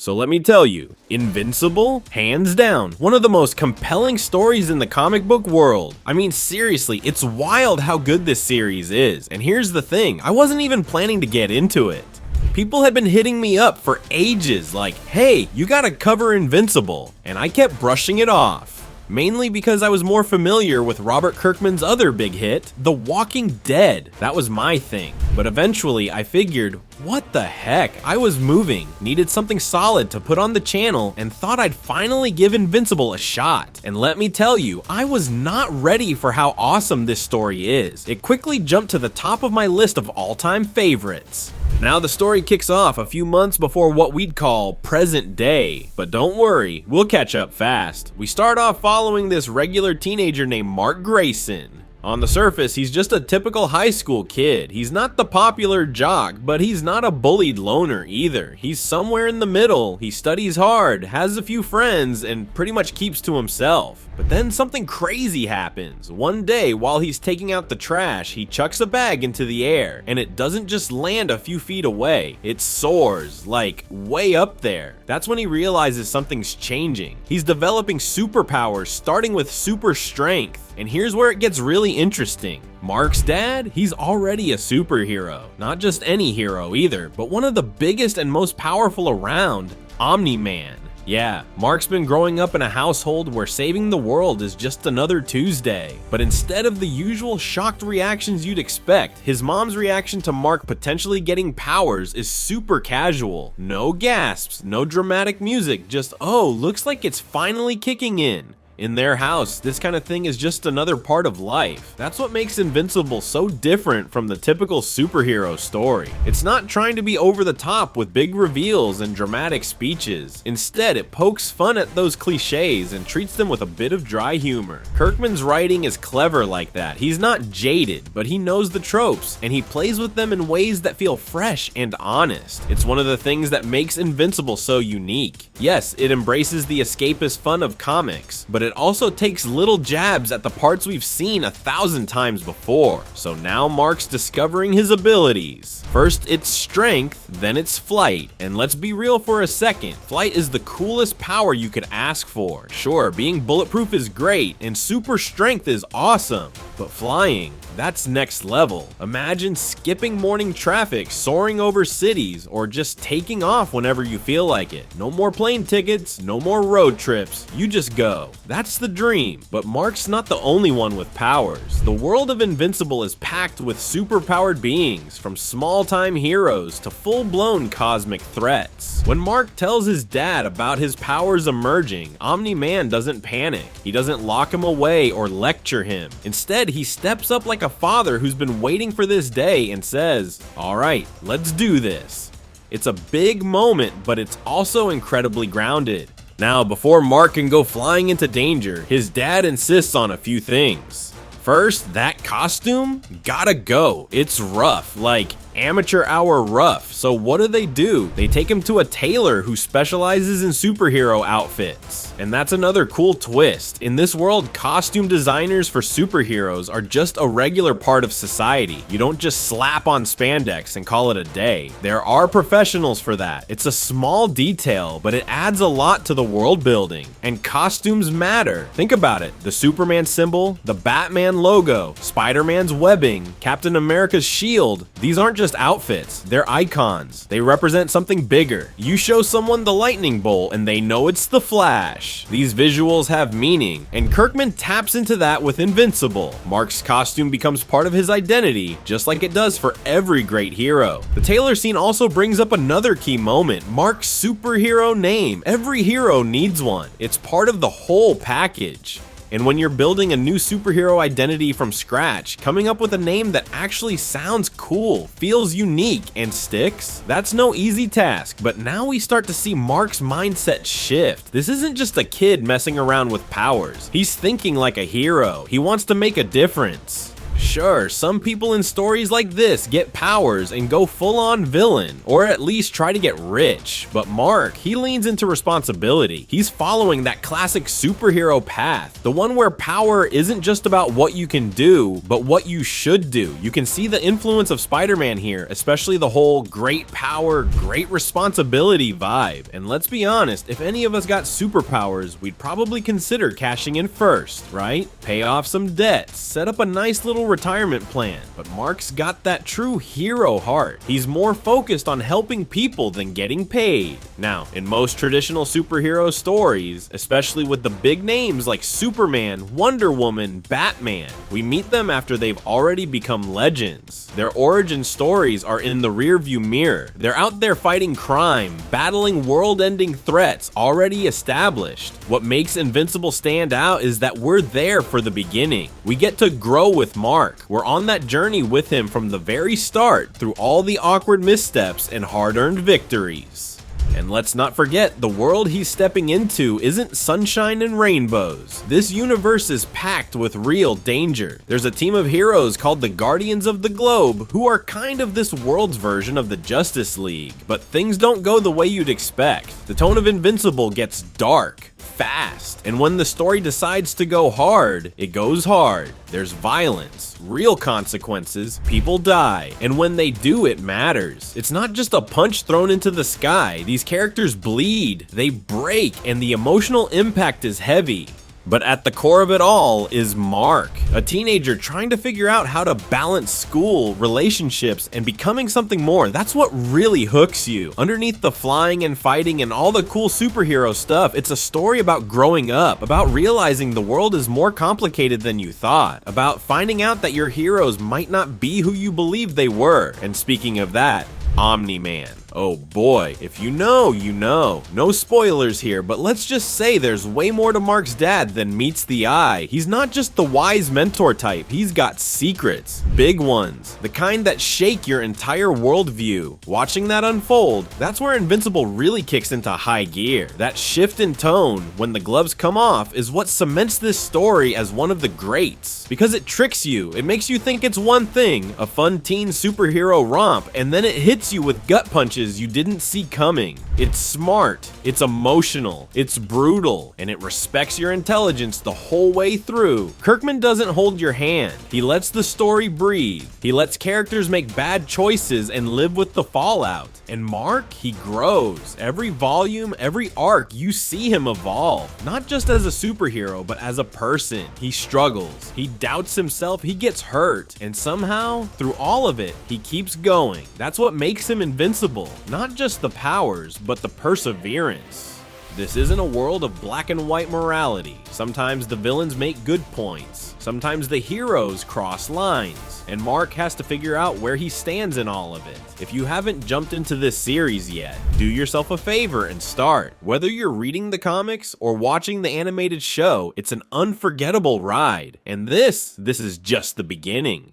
So let me tell you, Invincible, hands down, one of the most compelling stories in the comic book world. I mean, seriously, it's wild how good this series is. And here's the thing, I wasn't even planning to get into it. People had been hitting me up for ages like, hey, you gotta cover Invincible, and I kept brushing it off. Mainly because I was more familiar with Robert Kirkman's other big hit, The Walking Dead. That was my thing. But eventually I figured, what the heck? I was moving, needed something solid to put on the channel, and thought I'd finally give Invincible a shot. And let me tell you, I was not ready for how awesome this story is. It quickly jumped to the top of my list of all-time favorites. Now the story kicks off a few months before what we'd call present day, but don't worry, we'll catch up fast. We start off following this regular teenager named Mark Grayson. On the surface, he's just a typical high school kid. He's not the popular jock, but he's not a bullied loner either. He's somewhere in the middle. He studies hard, has a few friends, and pretty much keeps to himself. But then something crazy happens. One day, while he's taking out the trash, he chucks a bag into the air, and it doesn't just land a few feet away. It soars, like, way up there. That's when he realizes something's changing. He's developing superpowers, starting with super strength. And here's where it gets really interesting. Mark's dad, he's already a superhero. Not just any hero either, but one of the biggest and most powerful around, Omni-Man. Yeah, Mark's been growing up in a household where saving the world is just another Tuesday. But instead of the usual shocked reactions you'd expect, his mom's reaction to Mark potentially getting powers is super casual. No gasps, no dramatic music, just, oh, looks like it's finally kicking in. In their house, this kind of thing is just another part of life. That's what makes Invincible so different from the typical superhero story. It's not trying to be over the top with big reveals and dramatic speeches. Instead, it pokes fun at those cliches and treats them with a bit of dry humor. Kirkman's writing is clever like that. He's not jaded, but he knows the tropes, and he plays with them in ways that feel fresh and honest. It's one of the things that makes Invincible so unique. Yes, it embraces the escapist fun of comics, but it also takes little jabs at the parts we've seen 1,000 times before. So now Mark's discovering his abilities. First it's strength, then it's flight. And let's be real for a second, flight is the coolest power you could ask for. Sure, being bulletproof is great, and super strength is awesome, but flying, that's next level. Imagine skipping morning traffic, soaring over cities, or just taking off whenever you feel like it. No more plane tickets, no more road trips, you just go. That's the dream, but Mark's not the only one with powers. The world of Invincible is packed with super-powered beings, from small-time heroes to full-blown cosmic threats. When Mark tells his dad about his powers emerging, Omni-Man doesn't panic. He doesn't lock him away or lecture him. Instead, he steps up like a father who's been waiting for this day and says, "All right, let's do this." It's a big moment, but it's also incredibly grounded. Now, before Mark can go flying into danger, his dad insists on a few things. First, that costume? Gotta go. It's rough, like amateur hour rough. So what do? They take him to a tailor who specializes in superhero outfits. And that's another cool twist. In this world, costume designers for superheroes are just a regular part of society. You don't just slap on spandex and call it a day. There are professionals for that. It's a small detail, but it adds a lot to the world building. And costumes matter. Think about it. The Superman symbol, the Batman logo, Spider-Man's webbing, Captain America's shield. These aren't just outfits, they're icons. They represent something bigger. You show someone the lightning bolt and they know it's the Flash. These visuals have meaning, and Kirkman taps into that with Invincible. Mark's costume becomes part of his identity, just like it does for every great hero. The tailor scene also brings up another key moment, Mark's superhero name. Every hero needs one. It's part of the whole package. And when you're building a new superhero identity from scratch, coming up with a name that actually sounds cool, feels unique, and sticks, that's no easy task. But now we start to see Mark's mindset shift. This isn't just a kid messing around with powers. He's thinking like a hero. He wants to make a difference. Sure, some people in stories like this get powers and go full-on villain, or at least try to get rich, but Mark, he leans into responsibility. He's following that classic superhero path, the one where power isn't just about what you can do, but what you should do. You can see the influence of Spider-Man here, especially the whole great power, great responsibility vibe. And let's be honest, if any of us got superpowers, we'd probably consider cashing in first, right? Pay off some debts, set up a nice little retirement plan. But Mark's got that true hero heart. He's more focused on helping people than getting paid. Now, in most traditional superhero stories, especially with the big names like Superman, Wonder Woman, Batman, we meet them after they've already become legends. Their origin stories are in the rearview mirror. They're out there fighting crime, battling world-ending threats already established. What makes Invincible stand out is that we're there for the beginning. We get to grow with Mark. We're on that journey with him from the very start, through all the awkward missteps and hard-earned victories. And let's not forget, the world he's stepping into isn't sunshine and rainbows. This universe is packed with real danger. There's a team of heroes called the Guardians of the Globe, who are kind of this world's version of the Justice League. But things don't go the way you'd expect. The tone of Invincible gets dark, fast, and when the story decides to go hard, it goes hard. There's violence, real consequences, people die, and when they do, it matters. It's not just a punch thrown into the sky. These characters bleed, they break, and the emotional impact is heavy. But at the core of it all is Mark, a teenager trying to figure out how to balance school, relationships, and becoming something more. That's what really hooks you. Underneath the flying and fighting and all the cool superhero stuff, it's a story about growing up, about realizing the world is more complicated than you thought, about finding out that your heroes might not be who you believed they were. And speaking of that, Omni-Man. Oh boy, if you know, you know. No spoilers here, but let's just say there's way more to Mark's dad than meets the eye. He's not just the wise mentor type, he's got secrets. Big ones. The kind that shake your entire worldview. Watching that unfold, that's where Invincible really kicks into high gear. That shift in tone, when the gloves come off, is what cements this story as one of the greats. Because it tricks you, it makes you think it's one thing, a fun teen superhero romp, and then it hits you with gut punches you didn't see coming. It's smart, it's emotional, it's brutal, and it respects your intelligence the whole way through. Kirkman doesn't hold your hand. He lets the story breathe. He lets characters make bad choices and live with the fallout. And Mark, he grows. Every volume, every arc, you see him evolve. Not just as a superhero, but as a person. He struggles. He doubts himself. He gets hurt. And somehow, through all of it, he keeps going. That's what makes him invincible. Not just the powers, but the perseverance. This isn't a world of black and white morality. Sometimes the villains make good points. Sometimes the heroes cross lines. And Mark has to figure out where he stands in all of it. If you haven't jumped into this series yet, do yourself a favor and start. Whether you're reading the comics or watching the animated show, it's an unforgettable ride. And this is just the beginning.